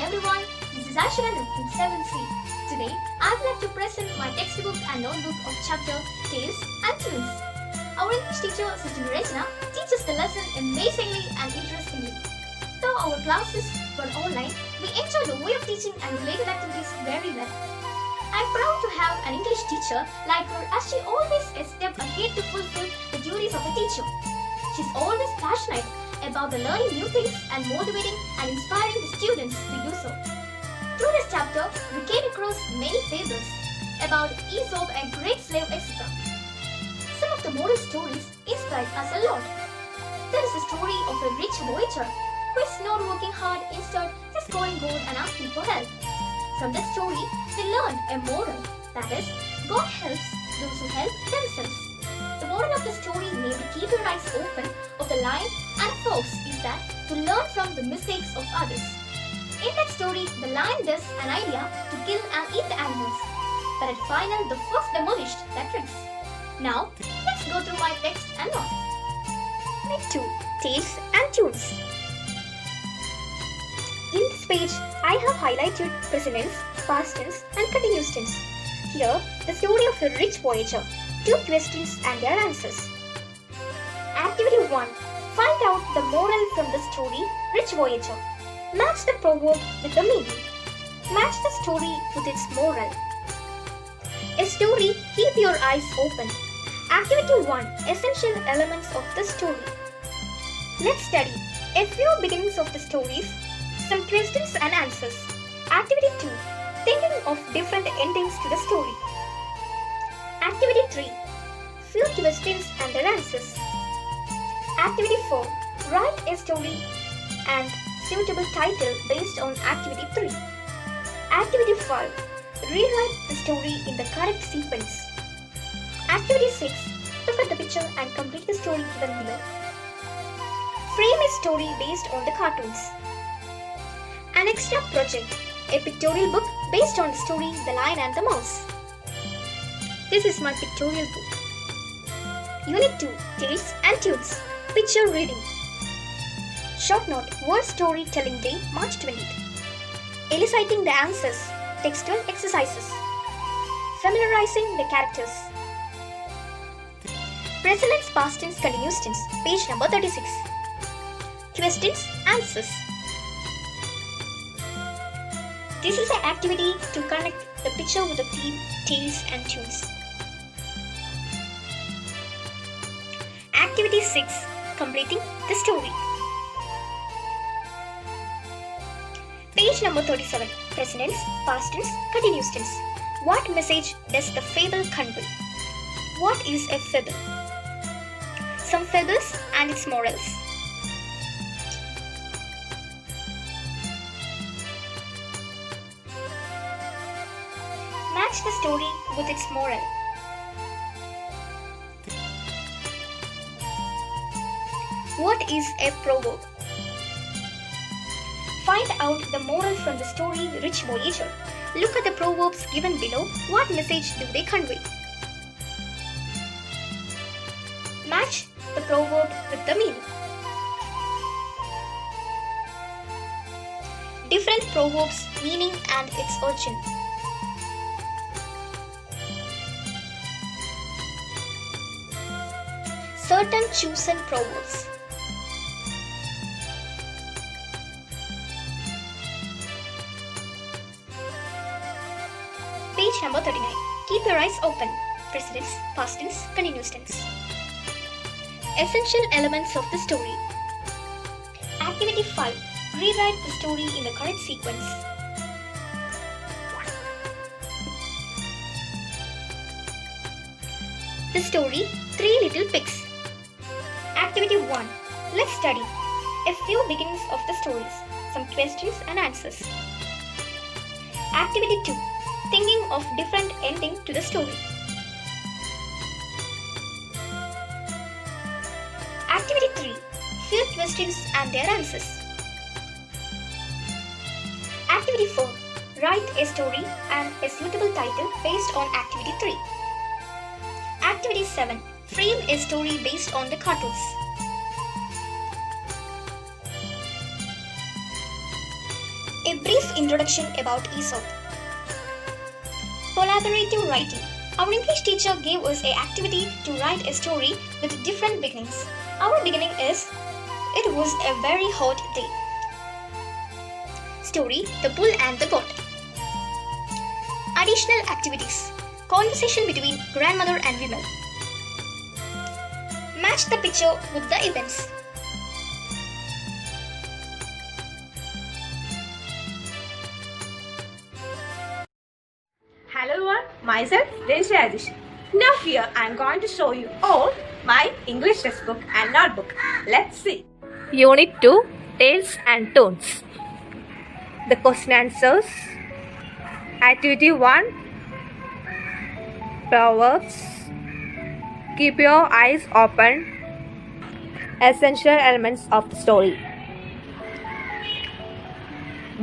everyone, this is Ashwin from 7C. Today, I would like to present my textbook and notebook of chapter Tales and Tunes. Our English teacher, Sr.Niranjana, teaches the lesson amazingly and interestingly. Though our classes were online, we enjoyed the way of teaching and related activities very well. I am proud to have an English teacher like her as she always a step ahead to fulfill the duties of a teacher. She is always passionate about the learning new things and motivating and inspiring the students to do so. Through this chapter, we came across many fables about Aesop, a great slave, etc. Some of the moral stories inspired us a lot. There is a story of a rich voyager who is not working hard, instead just going good and asking for help. From this story, we learned a moral, that is, God helps those who help themselves. The moral of the story, named Keep Your Eyes Open, of the lion and fox, is that to learn from the mistakes of others. In that story, the lion gets an idea to kill and eat the animals, but at final the fox demolished their tricks. Now, let's go through my text and note. Next 2. Tales and Tunes. In this page, I have highlighted present tense, past tense and continuous tense. Here, the story of a rich voyager. 2 questions and their answers. Activity 1. Find out the moral from the story Rich Voyager. Match the proverb with the meaning. Match the story with its moral. A story, keep your eyes open. Activity 1. Essential elements of the story. Let's study a few beginnings of the stories, some questions and answers. Activity 2. Thinking of different endings to the story. Activity 3. Few questions and their answers. Activity 4. Write a story and suitable title based on Activity 3. Activity 5. Rewrite the story in the correct sequence. Activity 6. Look at the picture and complete the story given below. Frame a story based on the cartoons. An extra project. A pictorial book based on the story The Lion and the Mouse. This is my pictorial book. Unit 2. Tales and Tunes. Picture reading. Short note. Word storytelling day, March 20th. Eliciting the answers. Textual exercises. Familiarizing the characters. Present tense, past tense, continuous tense. Page number 36. Questions, answers. This is an activity to connect the picture with the theme, Tales and Tunes. Activity 6. Completing the story. Page number 37. Present tense, past tense, continuous tense. What message does the fable convey? What is a fable? Some fables and its morals. Match the story with its moral. What is a proverb? Find out the moral from the story Rich Voyager. Look at the proverbs given below. What message do they convey? Match the proverb with the meaning. Different proverbs, meaning and its origin. Certain chosen proverbs. Page number 39. Keep your eyes open. Present tense, past tense, continuous tense. Essential elements of the story. Activity 5. Rewrite the story in the correct sequence. The story 3 Little Pigs. Activity 1. Let's study a few beginnings of the stories, some questions and answers. Activity 2. Thinking of different ending to the story. Activity 3. Few questions and their answers. Activity 4. Write a story and a suitable title based on Activity 3. Activity 7. Frame a story based on the cartoons. A brief introduction about Aesop. Collaborative writing. Our English teacher gave us an activity to write a story with different beginnings. Our beginning is, it was a very hot day. Story, The Bull and the Goat. Additional activities. Conversation between grandmother and women. Match the picture with the events. Hello everyone, myself St.Teresa. Now here I am going to show you all my English textbook and notebook. Let's see. Unit 2, Tales and Tones. The question answers. Activity 1, Proverbs. Keep your eyes open. Essential elements of the story.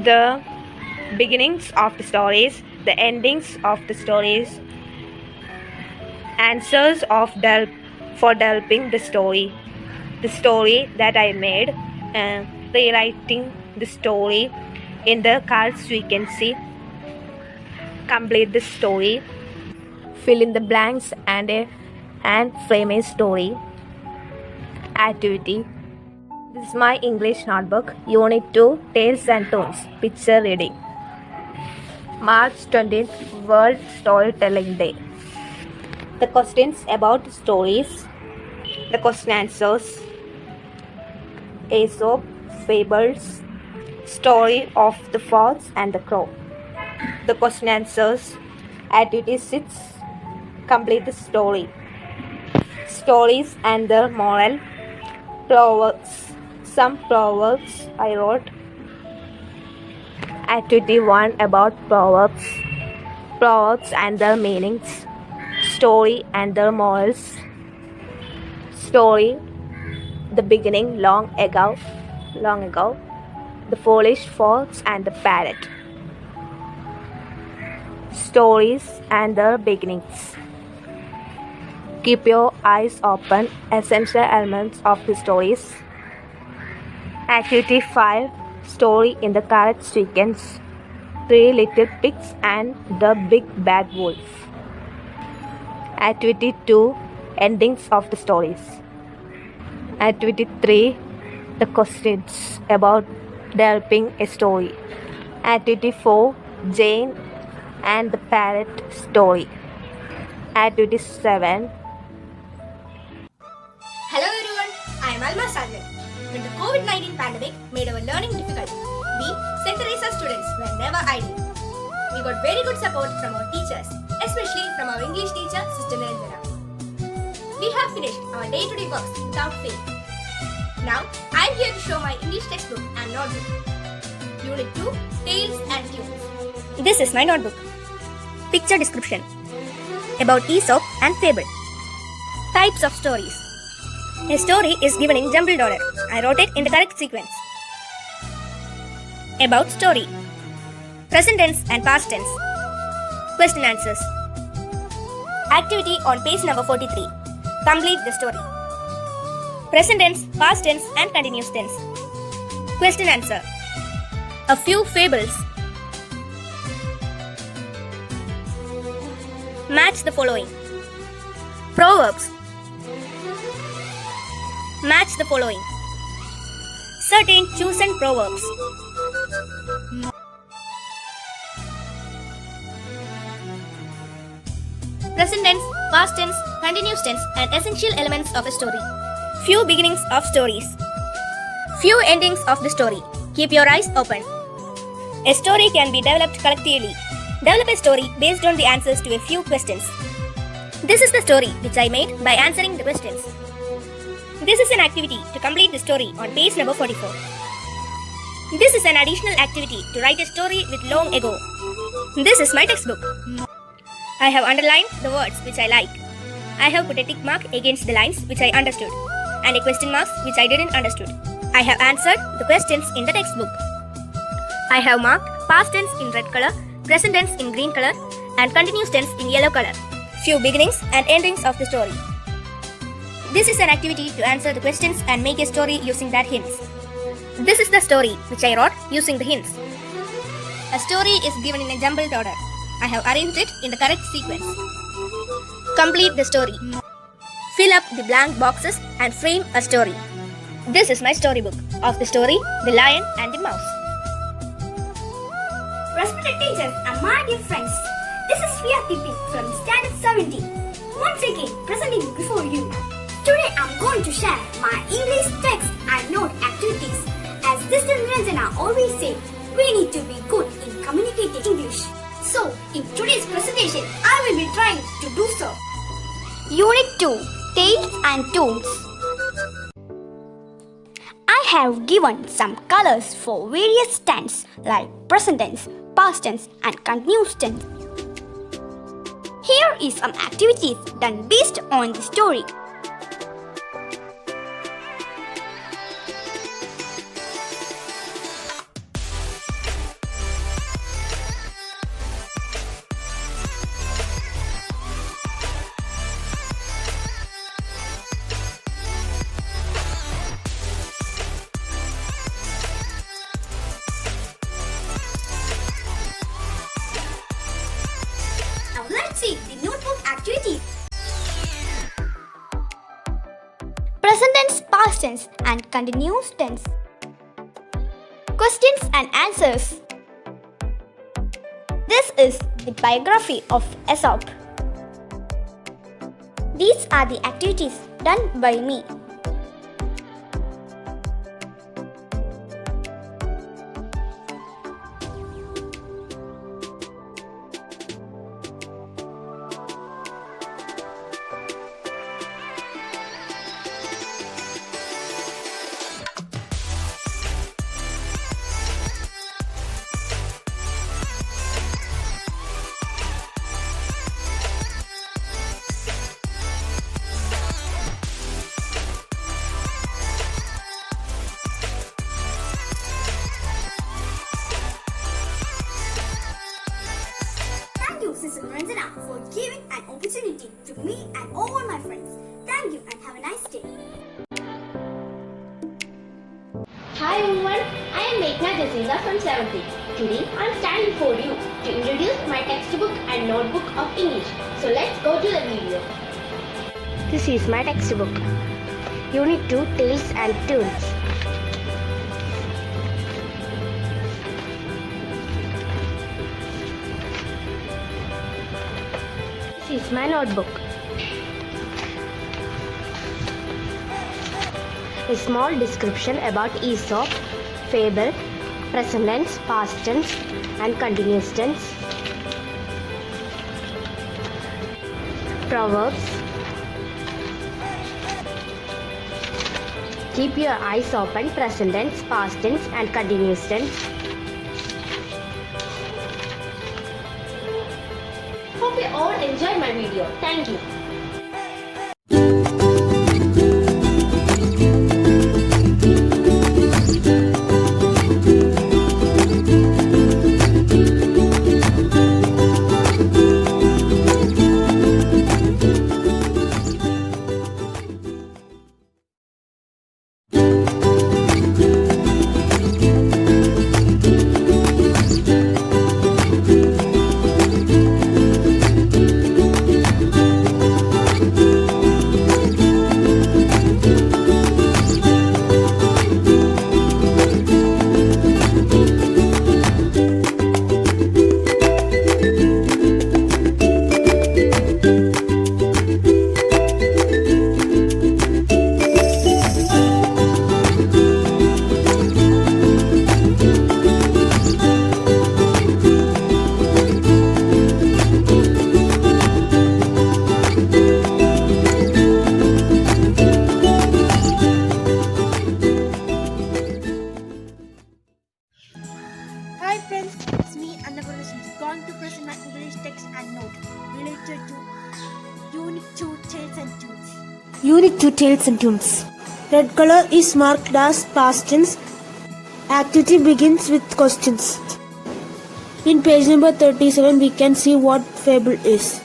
The beginnings of the stories, the endings of the stories, answers for developing the story that I made, rewriting the story in the cards we can see, complete the story, fill in the blanks and frame a story. Activity. This is my English notebook, Unit 2, Tales and Tones, picture reading. March 20th, World Storytelling Day. The questions about stories, the question answers. Aesop, fables, story of the fox and the crow. The question answers. Activity 6, complete the story. Stories and the moral. Proverbs, some proverbs I wrote. Activity 1 about proverbs and their meanings. Story and their morals. Story, the beginning long ago. The foolish fox and the parrot. Stories and their beginnings. Keep your eyes open. Essential elements of the stories. Activity 5, story in the correct sequence. 3 little pigs and the big bad wolf. Activity 2, endings of the stories. Activity 3, the questions about developing a story. Activity 4, Jane and the parrot story. Activity 7. Hello everyone, I am Alma Sagar. When the COVID-19 pandemic made our learning difficult, we, St.Teresa students, were never idle. We got very good support from our teachers, especially from our English teacher, Sr.Niranjana. We have finished our day-to-day works without fail. Now, I am here to show my English textbook and notebook. Unit 2, Tales and Tunes. This is my notebook. Picture description. About Aesop and fable. Types of stories. A story is given in jumbled order. I wrote it in the correct sequence. About story. Present tense and past tense. Question answers. Activity on page number 43. Complete the story. Present tense, past tense and continuous tense. Question answer. A few fables. Match the following. Proverbs. Match the following. Certain chosen proverbs. Present tense, past tense, continuous tense and essential elements of a story. Few beginnings of stories. Few endings of the story. Keep your eyes open. A story can be developed collectively. Develop a story based on the answers to a few questions. This is the story which I made by answering the questions. This is an activity to complete the story on page number 44. This is an additional activity to write a story with long ago. This is my textbook. I have underlined the words which I like. I have put a tick mark against the lines which I understood and a question mark which I didn't understood. I have answered the questions in the textbook. I have marked past tense in red color, present tense in green color and continuous tense in yellow color. Few beginnings and endings of the story. This is an activity to answer the questions and make a story using that hints. This is the story which I wrote using the hints. A story is given in a jumbled order. I have arranged it in the correct sequence. Complete the story. Fill up the blank boxes and frame a story. This is my storybook of the story The Lion and the Mouse. Respected teachers and my dear friends, this is Sri from Standard 17. Once again presenting before you. Today I am going to share my English text and note activities. As Sr.Niranjana always said, we need to be good in communicating English. So, in today's presentation, I will be trying to do so. Unit 2, Tales and Tunes. I have given some colors for various tense like present tense, past tense and continuous tense. Here is some activities done based on the story. Now let's see the notebook activity. Present tense, past tense and continuous tense. Questions and answers. This is the biography of Aesop. These are the activities done by me. Thank you, Sr.Niranjana, for giving an opportunity to me and all my friends. Thank you and have a nice day. Hi everyone, I am St.Teresa from 7th. Today I am standing before you to introduce my textbook and notebook of English. So let's go to the video. This is my textbook. Unit 2, Tales and Tunes. This is my notebook. A small description about Aesop, fable, present tense, past tense and continuous tense. Proverbs. Keep your eyes open, present tense, past tense and continuous tense. Hope you all enjoy my video. Thank you. Hi friends, it's me Ernakulam. Going to present my English text and note related to Unit 2 Tales and Tunes. Unit 2 Tales and Tunes. Red color is marked as past tense. Activity begins with questions. In page number 37 we can see what fable is.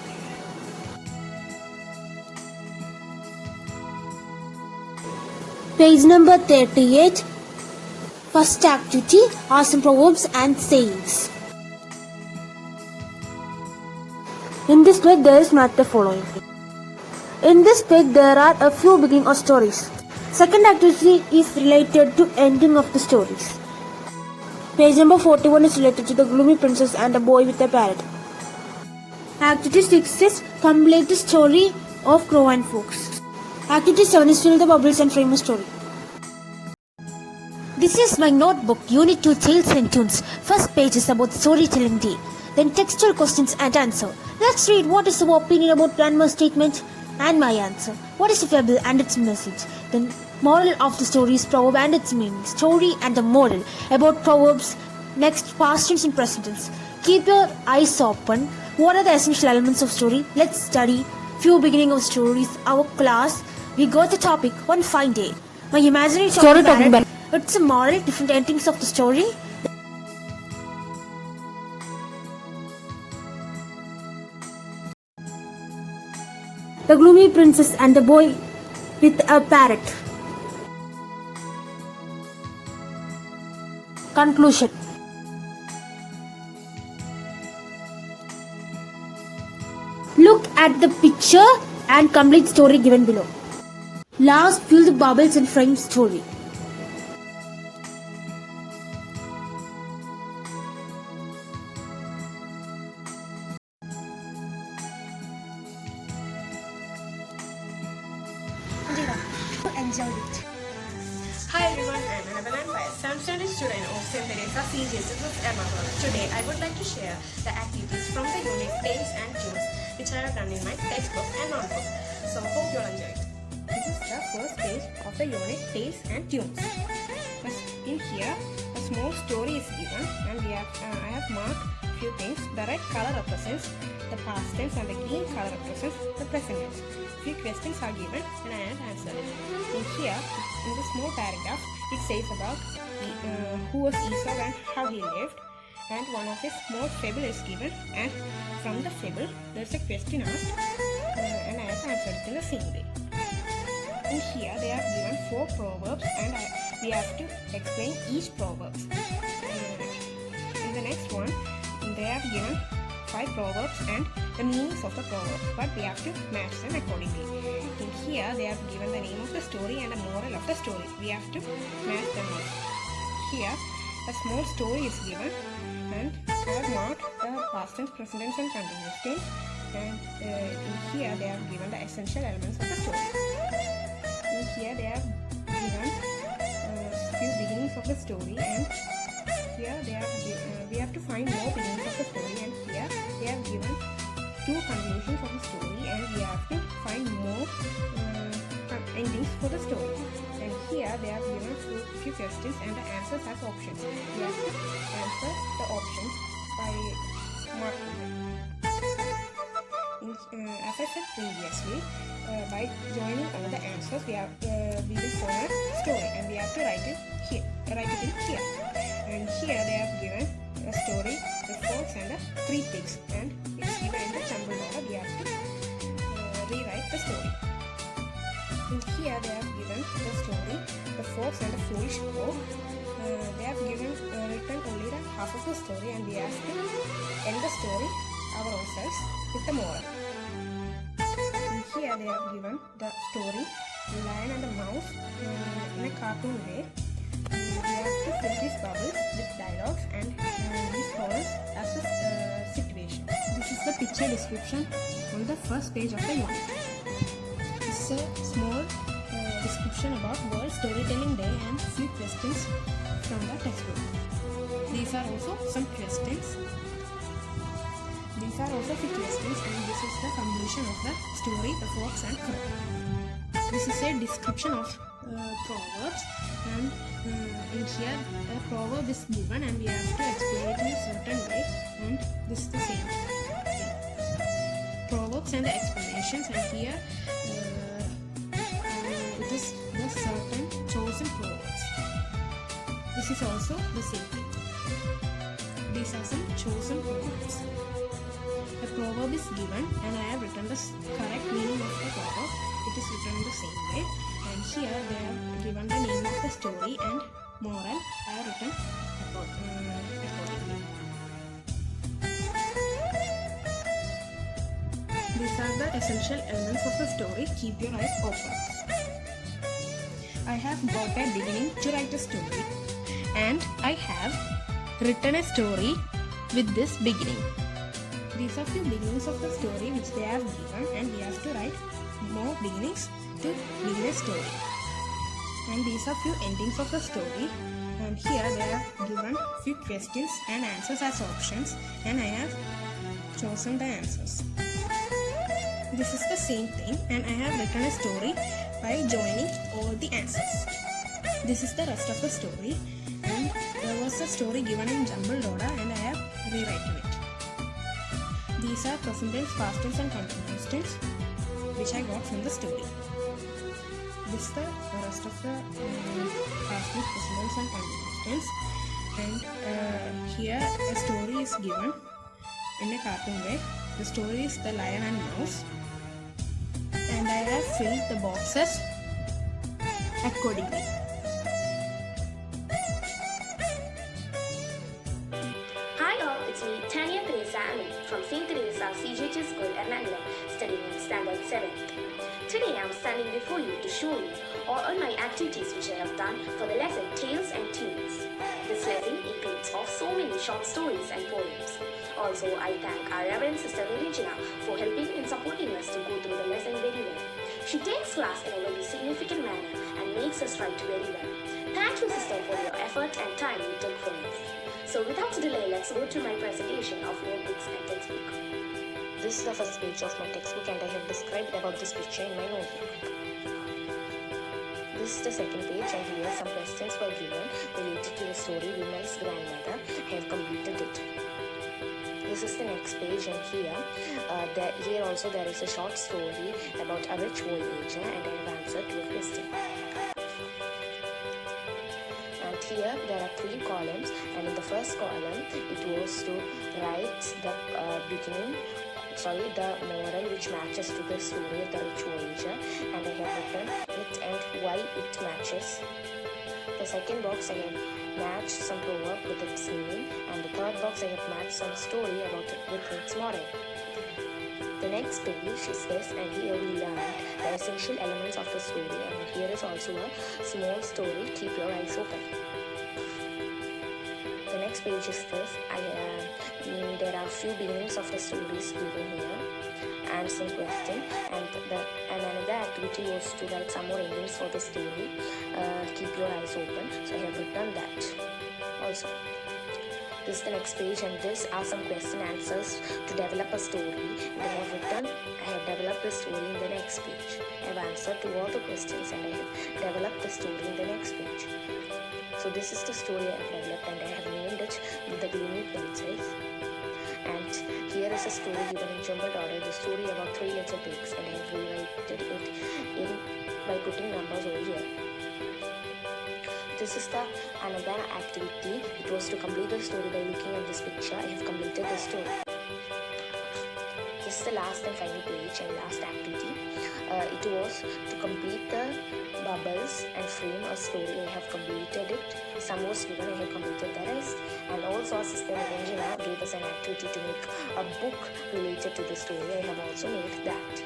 Page number 38. First activity are some proverbs and sayings. In this page there is matter following. In this page there are a few beginning of stories. Second activity is related to ending of the stories. Page number 41 is related to the gloomy princess and a boy with a parrot. Activity 6 is complete the story of Crow and Fox. Activity 7 is fill the bubbles and frame a story. This is my notebook, Unit 2 Tales and Tunes. First page is about storytelling day. Then textual questions and answer. Let's read what is your opinion about grandma's statement and my answer. What is a fable and its message? Then moral of the story is proverb and its meaning. Story and the moral about proverbs. Next, past tense and present tense. Keep your eyes open. What are the essential elements of story? Let's study few beginning of stories. Our class, we got the topic one fine day. My imaginary story talking about it's a moral, different endings of the story. The gloomy princess and the boy with a parrot. Conclusion. Look at the picture and complete story given below. Last, fill the bubbles and frame story. Enjoyed it. Hi everyone, I'm Ernakulam, a 7th standard student of St.Teresa CGHSS Ernakulam. Today I would like to share the activities from the unit Tales and Tunes which I have done in my textbook and notebook. So hope you'll enjoy it. This is the first page of the unit Tales and Tunes. In here, a small story is given and I have marked few things. The red color represents the past tense and the green color represents the present tense. Few questions are given and I have answered it. In here, in the small paragraph, it says about who was Aesop and how he lived, and one of his small fable is given, and from the fable there is a question asked and I have answered it in the same way. In here they have given 4 proverbs and we have to explain each proverb. In the next one they have given 5 proverbs and the meanings of the proverbs, but we have to match them accordingly. In here they have given the name of the story and the moral of the story. We have to match them up. Here a small story is given and I have marked the past tense, present tense and continuous tense, and in here they have given the essential elements of the story. In here they have given few beginnings of the story, and here they have we have to find more beginnings of the story, and here they have given 2 conclusions of the story and we have to find more endings for the story. And here they have given few questions and the answers as options. We have to answer the options by marking them. As I said previously, by joining all the answers, we will form a story and we have to write it in here. And here they have given a story, the fox and the 3 pigs, and it's given in the jumbled order. We have to rewrite the story. In here they have given the story, the fox and the foolish crow. They have written only the half of the story and we have to end the story ourselves with the moral. In here they have given the story, Lion and the Mouse, in a cartoon way. We have to fill these bubbles with dialogues and these columns as a situation. This is the picture description on the first page of the unit. This is a small description about World Storytelling Day and few questions from the textbook. These are also some questions. These are also few questions, and this is the conclusion of the story, The Fox and Crow. This is a description of proverbs, and in here a proverb is given and we have to explain it in a certain way, and this is the same thing. Proverbs and the explanations, and here it is the certain chosen proverbs. This is also the same thing. These are some chosen proverbs. A proverb is given and I have written the correct meaning of the proverb. It is written in the same way, and here they have given the name of the story and moral. I have written accordingly. These are the essential elements of the story. Keep your eyes open. I have got a beginning to write a story, and I have written a story with this beginning. These are few beginnings of the story which they have given, and we have to write more beginnings to begin a story. And these are few endings of the story, and here they have given few questions and answers as options, and I have chosen the answers. This is the same thing, and I have written a story by joining all the answers. This is the rest of the story, and there was a story given in jumbled order, and I have rewritten it. These are present tense, past tense and continuous tense which I got from the story. This is the rest of the past tense, present tense and continuous tense, and here a story is given in a cartoon way. The story is The Lion and Mouse, and I have filled the boxes accordingly. Hi all, it's me, Sr.Teresa from St.Teresa CGHSS School, Ernakulam, studying in Standard 7th. Today I am standing before you to show you all my activities which I have done for the lesson Tales and Tunes. This lesson includes of so many short stories and poems. Also, I thank our Reverend Sister Niranjana for helping and supporting us to go through the lesson very well. She takes class in a very significant manner and makes us write very well. Thank you, Sister, for your effort and time you took for us. So without delay, let's go to my presentation of notebooks and textbook. This is the first page of my textbook, and I have described about this picture in my notebook. This is the second page, and here some questions were given related to the story Vimal's grandmother. I have completed it. This is the next page, and here also there is a short story about a rich voyager, and I have answered to a question. And here there are 3 columns, and in the first column it was to write the the moral which matches to the story of the rich voyager, and I have written it and why it matches. The second box I have matched some proverb with its meaning, and the third box I have matched some story about it with its moral. The next page is this, and here we learn the essential elements of the story, and here is also a small story. Keep your eyes open. The next page is this. There are few beginnings of the stories given here and some question, and another activity was to write some more endings for the story. Keep your eyes open. So I have written that also. This is the next page, and these are some question answers to develop a story. And I have developed the story in the next page. I have answered to all the questions, and I have developed the story in the next page. So this is the story I have developed, and I have named it The Gloomy Princess. And here is a story given in jumbled order, the story about 3 little pigs, and I have rewritten it by putting numbers over here. This is the another activity. It was to complete the story by looking at this picture. I have completed the story. This is the last and final page and last activity. It was to complete the bubbles and frame a story. I have completed it. Some was given, I have completed the rest. And also Sister Niranjana gave us an activity to make a book related to the story. I have also made that.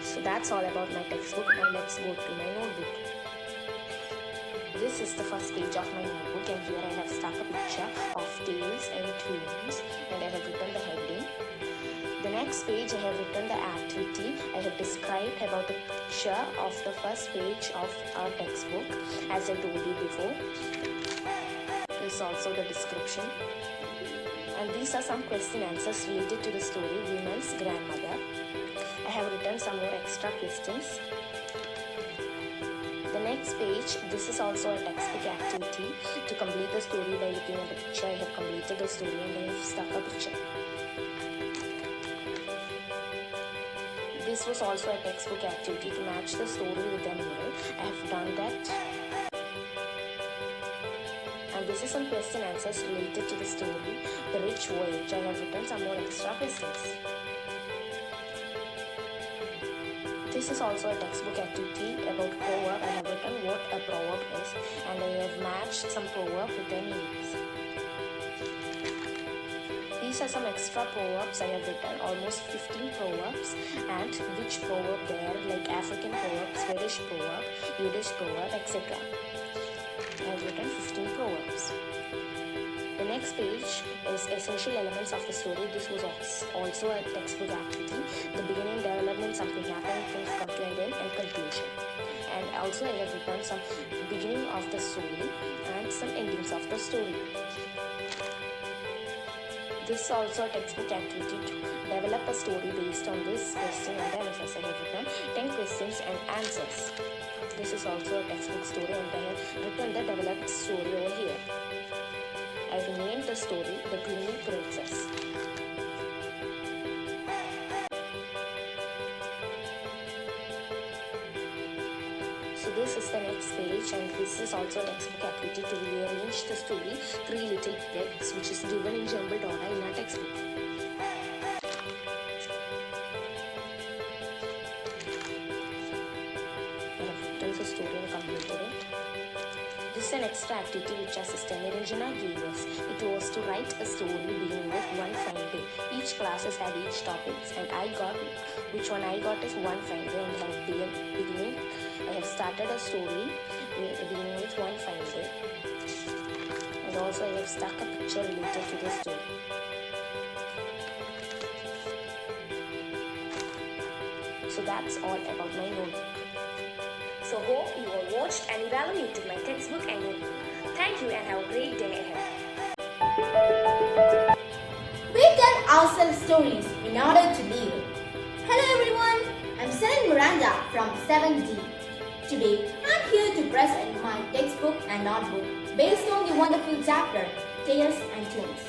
So that's all about my textbook. Now let's go to my notebook. This is the first page of my notebook, and here I have stuck a picture of Tales and Tunes, and I have written the heading. The next page I have written the activity. I have described about the picture of the first page of our textbook, as I told you before. This is also the description. And these are some question answers related to the story Vimal's grandmother. I have written some more extra questions. The next page, this is also a textbook activity to complete the story by looking at the picture. I have completed the story and I have stuck a picture. This was also a textbook activity to match the story with the moral. I have done that. And this is some question answers related to the story The Rich Voyage. I have written some more extra questions. This is also a textbook activity about proverb. I have written what a proverb is, and I have matched some proverb with their meanings. These these are some extra proverbs I have written, almost 15 proverbs, and which proverb there, like African proverb, Swedish proverb, Yiddish proverb, etc. I have written 15 proverbs. The next page is essential elements of the story. This was also a textbook activity. The beginning, development, something happened, things come to an end, and conclusion. And also I have written some beginning of the story and some endings of the story. This is also a textbook activity to develop a story based on this question and answers. I have written 10 questions and answers. This is also a textbook story, and I have written the developed story over here. I have named the story The Gloomy Princess. So this is the next page, and this is also a textbook activity to rearrange the story, 3 little bricks, which is given in jumbled order in our textbook. I have written the story and completed it. This is an extra activity which our Sr.Niranjana gave us. It was to write a story beginning with one fine day. Each classes had each topics, and which one I got is one fine day, and I have started a story beginning with one fine day. And also I have stuck a picture related to the story. So that's all about my notebook. So hope you all watched and evaluated my textbook and notebook. Thank you and have a great day ahead. We tell ourselves stories in order to live. Hello everyone, I'm Sr.Niranjana from 7D. Today, I'm here to present my textbook and notebook based on the wonderful chapter, Tales and Tunes.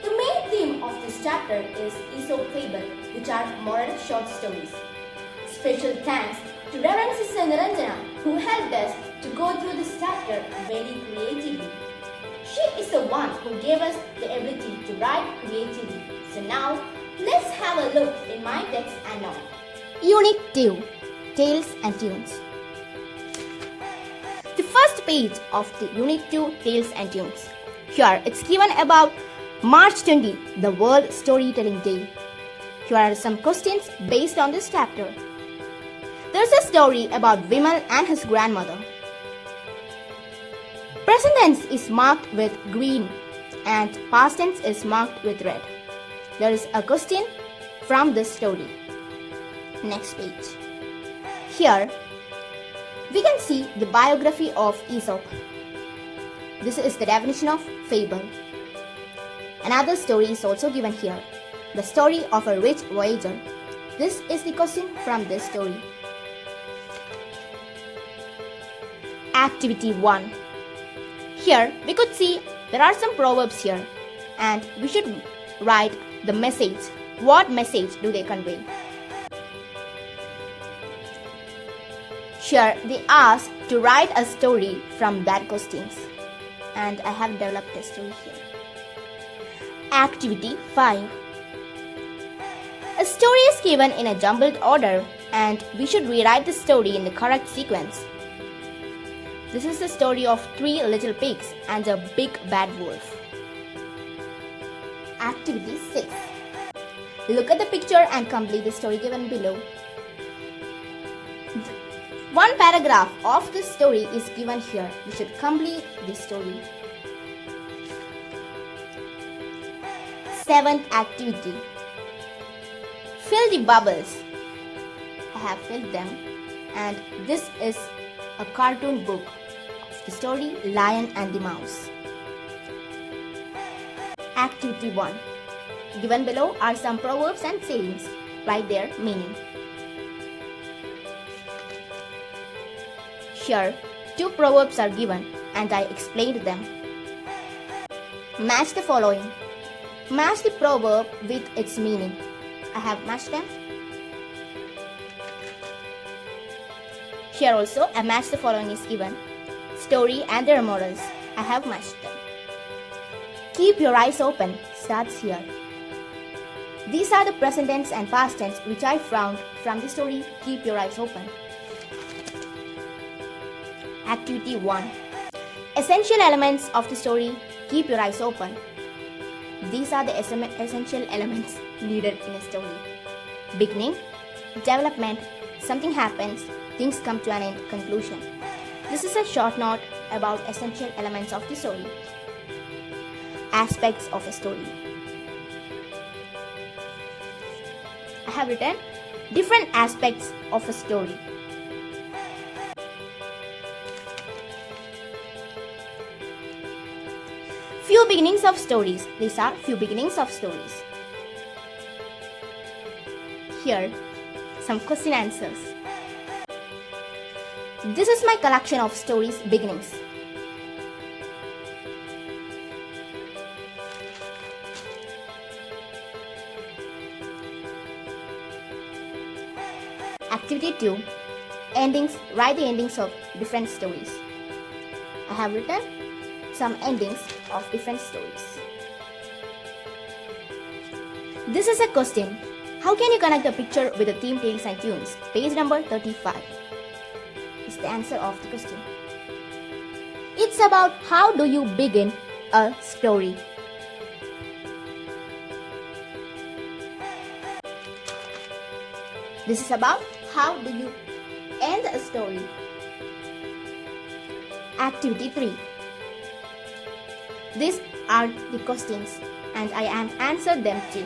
The main theme of this chapter is Aesop fable, which are moral short stories. Special thanks to Reverend Sr.Niranjana, who helped us to go through this chapter very creatively. She is the one who gave us the ability to write creatively. So now, let's have a look in my text and note. Unit 2, Tales and Tunes. The first page of the Unit 2, Tales and Tunes. Here it's given about March 20, the World Storytelling Day. Here are some questions based on this chapter. There's a story about Vimal and his grandmother. Present tense is marked with green and past tense is marked with red. There is a question from this story. Next page. Here we can see the biography of Aesop. This is the definition of fable. Another story is also given here. The story of a rich voyager. This is the question from this story. Activity 1. Here we could see there are some proverbs here, and we should write the message. What message do they convey? Here they ask to write a story from that questions, and I have developed a story here. Activity 5. A story is given in a jumbled order, and we should rewrite the story in the correct sequence. This is the story of 3 little pigs and a big bad wolf. Activity 6. Look at the picture and complete the story given below. One paragraph of the story is given here. We should complete the story. 7th activity. Fill the bubbles. I have filled them, and this is a cartoon book of the story Lion and the Mouse. Activity 1. Given below are some proverbs and sayings. Write their meaning. Here, 2 proverbs are given and I explained them. Match the following. Match the proverb with its meaning. I have matched them. Here also, a match the following is given. Story and their morals. I have matched them. Keep your eyes open starts here. These are the present tense and past tense which I found from the story Keep Your Eyes Open. Activity 1. Essential elements of the story Keep Your Eyes Open. These are the essential elements needed in a story. Beginning, development, something happens, things come to an end, conclusion. This is a short note about essential elements of the story. Aspects of a story. I have written different aspects of a story. Few beginnings of stories. These are few beginnings of stories. Here, some question answers. This is my collection of stories beginnings. Activity 2. Endings. Write the endings of different stories. I have written some endings of different stories. This is a question. How can you connect a picture with the theme, tales and tunes? Page number 35 is the answer of the question. It's about how do you begin a story. This is about how do you end a story. Activity 3. These are the questions and I am answered them too.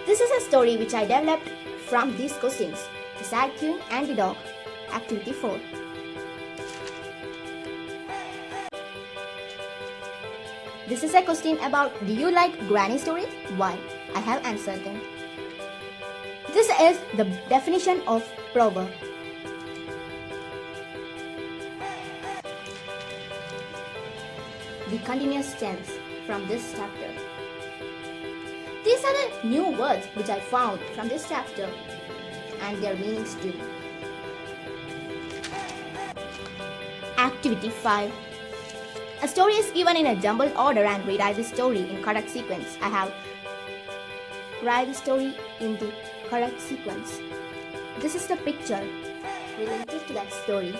This is a story which I developed from these questions. The sad tune and the dog. Activity 4. This is a question about do you like granny stories? Why? I have answered them. This is the definition of proverb. The continuous tense from this chapter. These are the new words which I found from this chapter and their meanings too. Activity 5. A story is given in a jumbled order and rewrite the story in correct sequence. I have write the story in the correct sequence. This is the picture related to that story.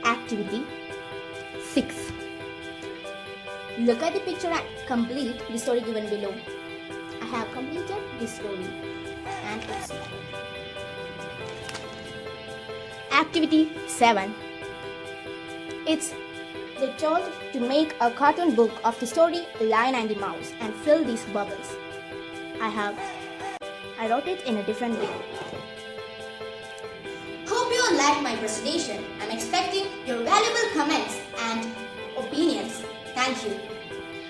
Activity 6. Look at the picture and complete the story given below. I have completed the story and it's Activity 7. They told to make a cartoon book of the story Lion and the Mouse and fill these bubbles. I wrote it in a different way. Hope you like my presentation. I'm expecting your valuable comments and opinions. Thank you.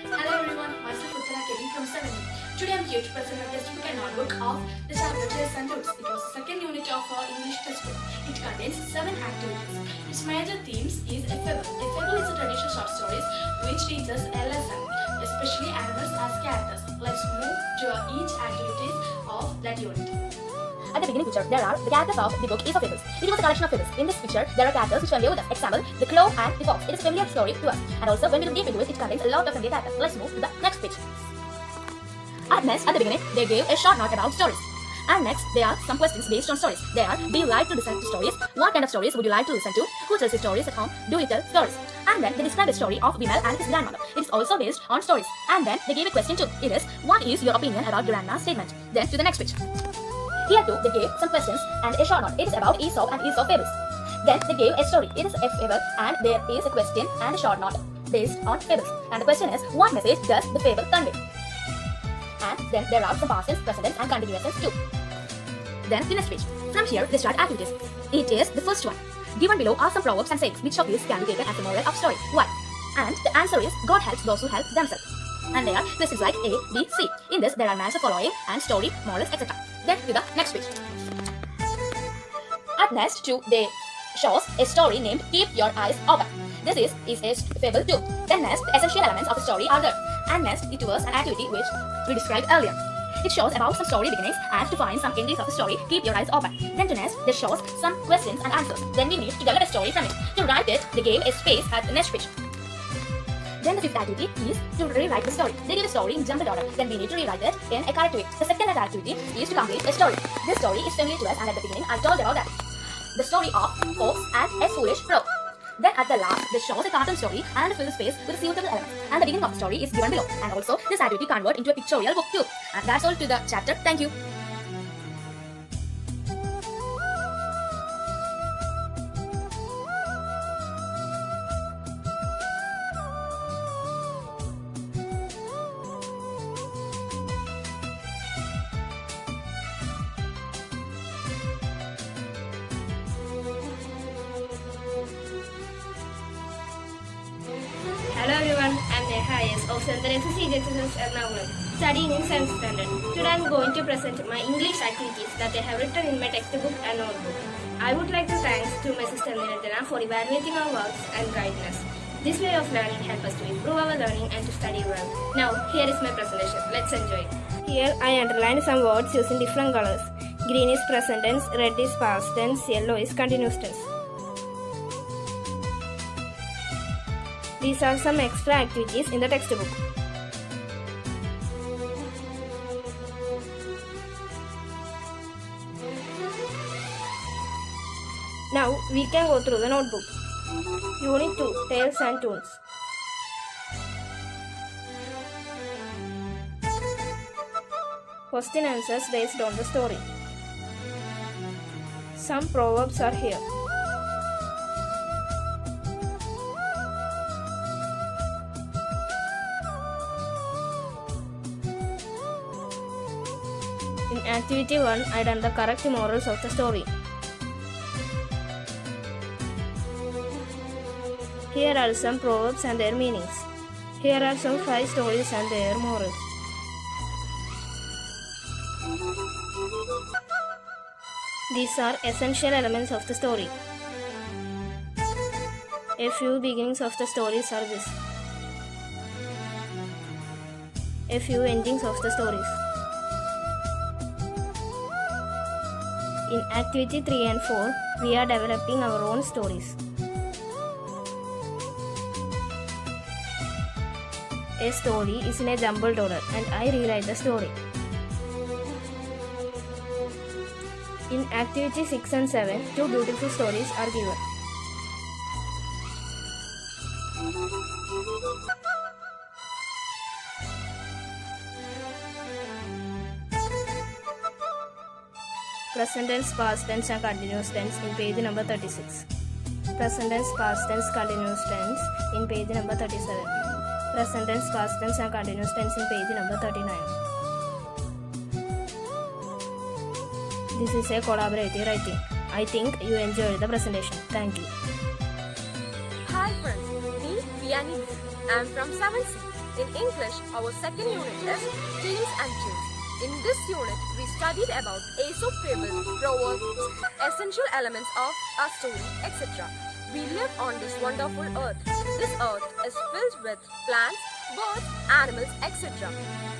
Hello everyone, myself Ernakulam from 7th. Today I'm here to present a textbook and notebook of the chapter Tales and Tunes. It was the second unit of our English textbook. It contains 7 activities. Its major themes is a fable. A fable is a traditional short stories which teaches a lesson, especially animals as characters. Let's move to each activities of that unit. At the beginning picture, there are the characters of the book is of fables. It was a collection of fables. In this picture, there are characters which familiar with us. Example, the crow and the fox. It is a familiar story to us. And also, when we look deep into it, it contains a lot of familiar characters. Let's move to the next page. At the beginning, they gave a short note about stories. And next, there are some questions based on stories. They are, do you like to listen to stories? What kind of stories would you like to listen to? Who tells you stories at home? Do you tell stories? And then they describe the story of Vimal and his grandmother. It is also based on stories. And then they gave a question too. It is, what is your opinion about grandma's statement? Then to the next page. Here too, they gave some questions and a short note. It is about Aesop and Aesop fables. Then they gave a story. It is a fable and there is a question and a short note based on fables. And the question is, what message does the fable convey? And then there are some past tense, present tense and continuous tense too. Then the next page. From here, they start activities. It is the first one. Given below are some proverbs and sayings. Which of these can be taken as a moral of story? Why? And the answer is, God helps those who help themselves. And there are questions like A, B, C. In this, there are manners of following and story, morals, etc. Then to the next page. At next, they shows a story named Keep Your Eyes Open. This is a fable too. Then next, the essential elements of the story are there. And next, it was an activity which we described earlier. It shows about some story beginnings and to find some endings of the story, keep your eyes open. Then to next, this shows some questions and answers. Then we need to develop a story from it. To write it, they gave a space at the next page. Then the fifth activity is to rewrite the story. They give a story in jumbled order. Then we need to rewrite it in a correct way. The second activity is to complete a story. This story is familiar to us and at the beginning I told about that. the story of Fox and a Foolish Crow. Then at the last, this shows a cartoon story and fill the space with suitable elements. And the beginning of the story is given below. And also, this activity convert into a pictorial book too. And that's all to the chapter. Thank you. Hello everyone, I am Neha of St.Teresa CGHSS Ernakulam, studying in 7th standard. Today I am going to present my English activities that I have written in my textbook and notebook. I would like to thank to my sister Niranjana for evaluating our works and guiding us. This way of learning helps us to improve our learning and to study well. Now, here is my presentation. Let's enjoy. Here I underlined some words using different colors. Green is present tense, red is past tense, yellow is continuous tense. These are some extra activities in the textbook. Now we can go through the notebook. Unit 2, Tales and Tunes. Question answers based on the story. Some proverbs are here. In activity 1, I done the correct morals of the story. Here are some proverbs and their meanings. Here are some 5 stories and their morals. These are essential elements of the story. A few beginnings of the stories are this. A few endings of the stories. In activity 3 and 4, we are developing our own stories. A story is in a jumbled order and I rewrite the story. In activity 6 and 7, 2 beautiful stories are given. Present tense, past tense and continuous tense in page number 36. Present tense, past tense, continuous tense in page number 37. Present tense, past tense and continuous tense in page number 39. This is a collaborative writing. I think you enjoyed the presentation. Thank you. Hi friends, me Vianney. I am from 7C. In English, our second unit is Tales and Tunes. In this unit, we studied about Aesop fables, proverbs, essential elements of a story, etc. We live on this wonderful earth. This earth is filled with plants, birds, animals, etc.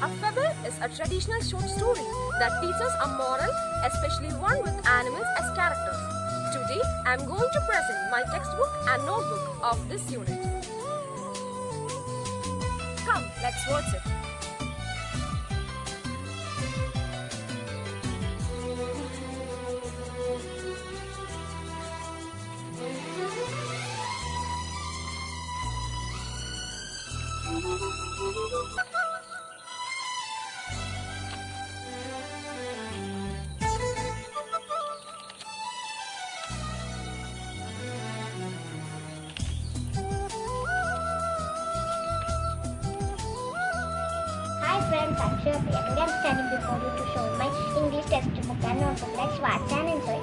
A fable is a traditional short story that teaches a moral, especially one with animals as characters. Today, I am going to present my textbook and notebook of this unit. Come, let's watch it. Hi friends, I'm Shirley and today I'm standing before you to show my English textbook and notebook. Let's watch and enjoy.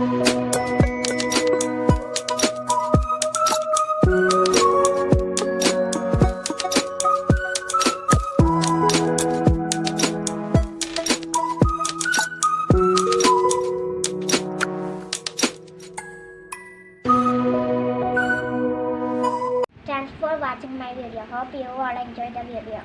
Thanks for watching my video. Hope you all enjoyed the video.